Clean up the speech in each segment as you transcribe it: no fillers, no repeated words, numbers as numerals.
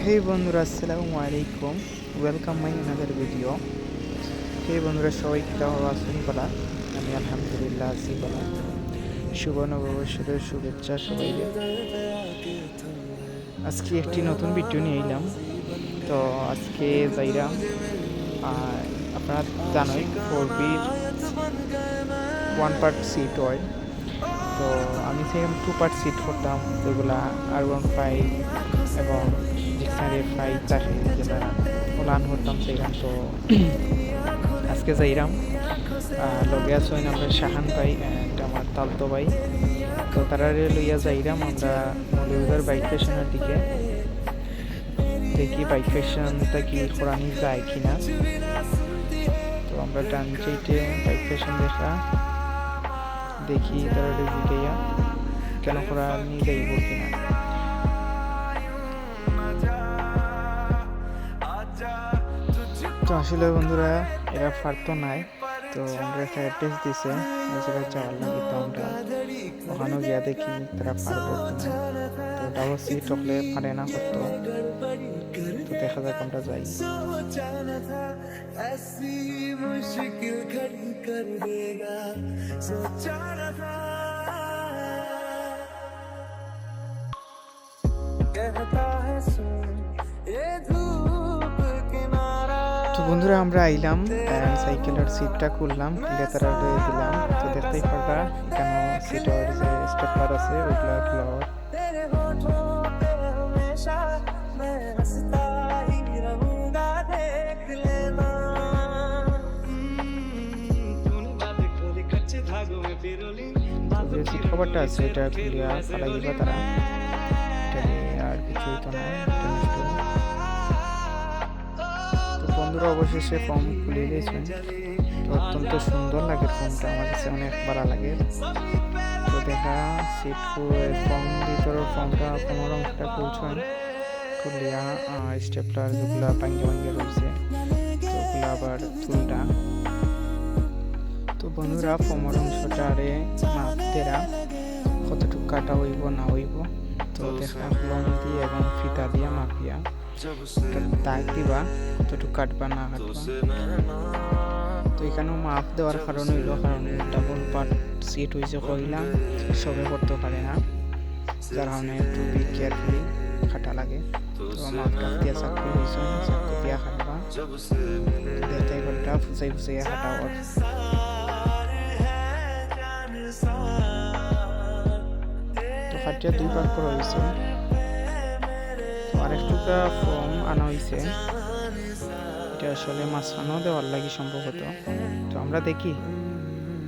হে বন্ধুরা, আসসালামু আলাইকুম। Welcome my another video. হে বন্ধুরা, সবাই ভালো আছেন বলা? আমি আলহামদুলিল্লাহ আছি বলা। শুভ নববর্ষের শুভেচ্ছা সবাইকে। আজকে একটি নতুন ভিডিও নিয়ে এলাম। তো আজকে যাইরাম, আপনারা জানোই 4Bর 1 পার্ট সিট হয়। তো আমি সেরকম 2 পার্ট সিট করতাম, যেগুলা R15 এবং ডিকশনারি 5 চাষে যেটা ওলান করতাম সেইরাম। তো আজকে যাইরাম লগে আছেন আমরা শাহান ভাই অ্যান্ড আমার তালতো ভাই। তো তারা লইয়া যাইরাম আমরা মৌলভীবাজার বাইক ফ্যাশনের দিকে। দেখি বাইক ফ্যাশনটা কি করানি যায় কিনা। তো আমরা ডান সাইডে বাইক ফ্যাশন দেখি তারা জিগাইয়া কেন করানি যাইব কিনা। তো আসলে বন্ধুরা, এরা পারতো নাই। তো আমরা একটা অ্যাড্রেস দিছে ওই জায়গায় যাওয়ার লাগে। তো আমরা ওখানেও গিয়া দেখি তারা পারবো কিনা। তো ডাবল সিট হলে পারে না করতো। তো দেখা যাক আমরা যাই। তো বন্ধুরা, আমরা আইলাম, সাইকেলের সিটটা খুললাম, খুলে তারা দিলাম। তো দেখতেই পারবা এখানে সিটের যে স্টেপলার আছে ওইগুলা ফ্লাওয়ার। যে সিট কভারটা আছে এটা খুলিয়া ফালাই দিবা তারা। এটা নিয়ে আর কিছুই তো নাই। তো বন্ধুরা, অবশেষে ফর্ম খুলে দিয়েছেন। তো অত্যন্ত সুন্দর লাগে ফর্মটা, আমার কাছে অনেক ভালো লাগে। তো দেখা সিট ফর্ম ভিতরের ফর্মটা 15 অংশটা খুলছেন, খুলিয়া স্টেপলার যেগুলো ভাঙ্গে ভাঙ্গে রয়েছে তো ওগুলো আবার তুলটা। তো বন্ধুরা, 15 অংশটারে মাপ দেরা কতটুকু কাটা হইব না হইব। তো দেখা লং দিয়ে এবং ফিতা দিয়ে মাপিয়া দাগ দিবা কতটুকু কাটবা না কাটবা। তো এখানেও মাপ দেওয়ার কারণ হইল, কারণ ডাবল পার্ট সিট হয়েছে কইলাম সবে করতে পারে না, যার কারণে একটু বি কেয়ারফুলি কাটা লাগে। তো মাপটা দিয়ে চাকু হয়েছে, চাকু দিয়া কাটবা। দেখতে ঘরটা ফুচাই ফুচাইয়া কাটা ওর। তো কাটিয়া 2 ভাগ করা হয়েছে। তো আরেকটুটা ফর্ম আনা হয়েছে, এটা আসলে মাঝখানেও দেওয়ার লাগে সম্ভবত। তো আমরা দেখি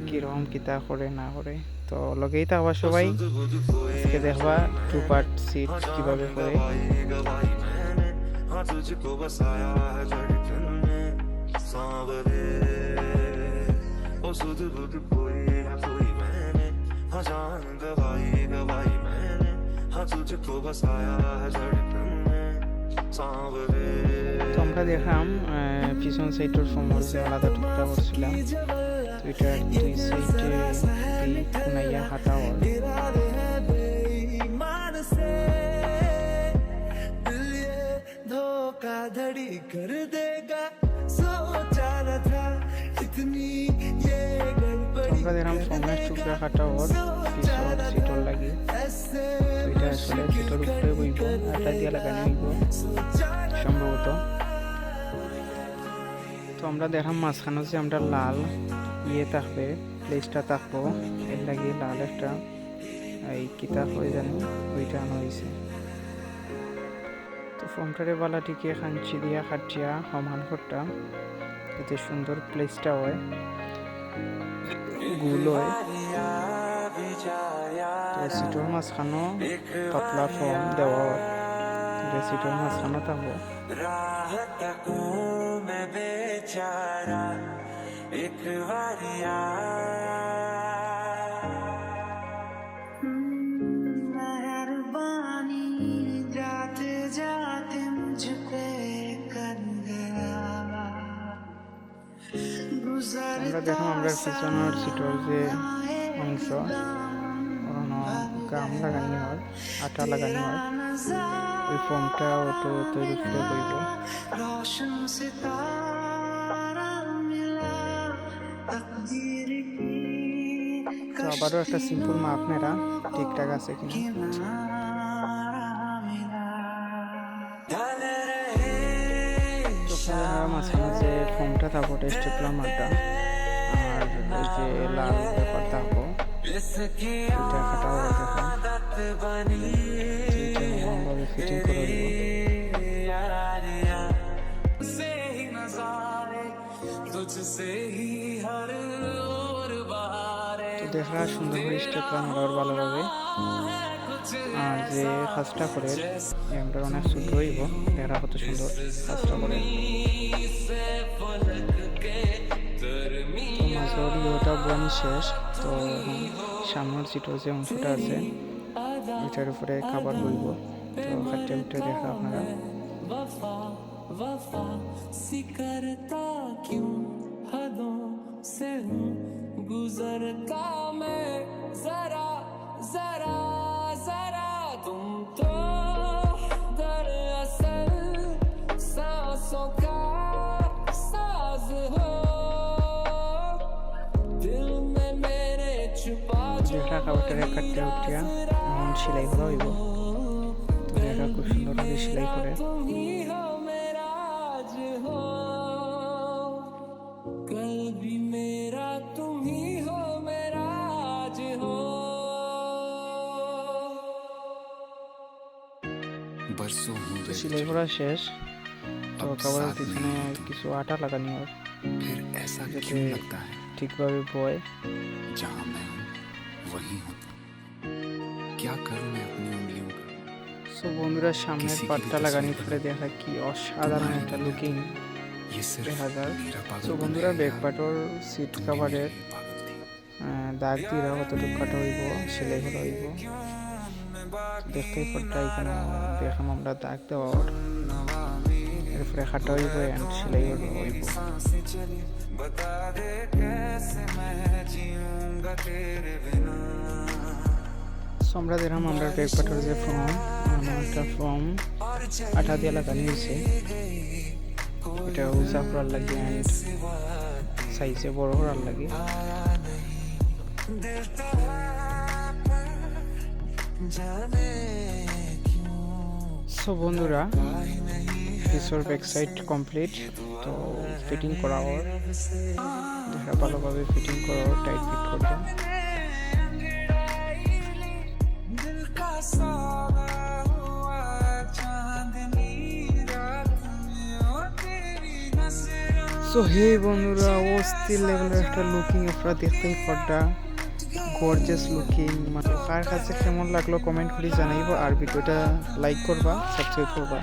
কিরকম কিতা করে না করে। তো লগেই তো আবার সবাই আজকে দেখবা 2 পার্ট সিট কিভাবে করে। তো আমরা দেখলাম পিছন সাইডের ফর্মের যে আলাদা টুকরা করছিলাম, তো এটার 2 সাইডে কোনাইয়া হাতা হয়। আমরা দেখলাম ফর্মের টুকরা কাটা ওর পিছন সিটর লাগে। তো এটা আসলে সিটর উপরে বইব, আটা দিয়ে লাগানো হইব সম্ভবত। তো আমরা দেখলাম মাঝখানে যে আমরা লাল থাকবে, প্লেসটা থাকবো, এর লাগে লাল একটা এই কিতাব হয়ে জানি ওইটা আনা হয়েছে। তো ফর্মটারে বালাটিকে খাঞ্চি দিয়া খাটিয়া সমান করতাম যাতে সুন্দর প্লেসটা হয়, গুল হয়। তো সিটোর মাঝখানো পাতলা ফর্ম দেওয়া হয়, সিটোর মাঝখানো থাকবো। আমরা দেখলাম আমরা পিছনের সিটের যে অংশ গাম লাগানি হয়, আটা লাগানি হয়, ওই ফোমটা ওটা তৈরি করে করব। তো আবারও একটা সিম্পল মাপ নেরা ঠিকঠাক আছে কিনা। মাঝে মাঝে ফোমটা থাকবো, স্টেপলার মারটা আর ওই যে লাল পেপার থাকবো, এটা কাটা হবে দেখো, এটা এমনভাবে ফিটিং করে দেবো। তো দেখা সুন্দর করে স্টেপলার মারা ভালোভাবে, আর যে কাজটা করে আমরা অনেক ছোট হইব, দেখা কত সুন্দর কাজটা করে। তো মাঝের ইয়েটা বানি শেষ, তো সামনের চিটোর যে অংশটা আছে ওইটার উপরে খাবার বইব। তো হাঁটতে উঠে দেখা আপনারা। দেখা কাপড়টাকে কাটতে উঠিয়া এমন সেলাই করা হইব। তো দেখা খুব সুন্দরভাবে সেলাই করে। সেলাই করা শেষ, তো কাপড়ের পিছনে কিছু আটা লাগানি হয় যাতে ঠিকভাবে বয়। সো বন্ধুরা, সামনের পাটটা লাগানোর পরে দেখা কি অসাধারণ একটা লুকিং দেখা যায়। সো বন্ধুরা, ব্যাক পার্টর সিট কাভারের দাগ দিয়ে কতটুকু কাটা হইব, সেলাই করা হইব। দেখতেই পাটটা এখানে দেখাম আমরা দাগ দেওয়ার, এরপরে কাটা হইব এন্ড সেলাই হইব। আমরা দেখলাম আমরা ব্যাক পার্টের যে একটা ফর্ম আঠা দিয়ে লাগানি হয়েছে, এটা উঁচা করার লাগে অ্যান্ড সাইজে বড় করার লাগে। সো বন্ধুরা, পিছর ব্যাক সাইড কমপ্লিট। তো ফিটিং করা ওর দেখা ভালোভাবে ফিটিং করা, টাইট ফিট করতে। সো হে বন্ধুরা, অস্থির লেভেলের একটা লুকিং আপনারা দেখতেই পারটা, গর্জিয়াস লুকিং। মানে কার কাছে কেমন লাগলো কমেন্ট করে জানাইবো, আর ভিডিওটা লাইক করবা, সাবস্ক্রাইব করবা।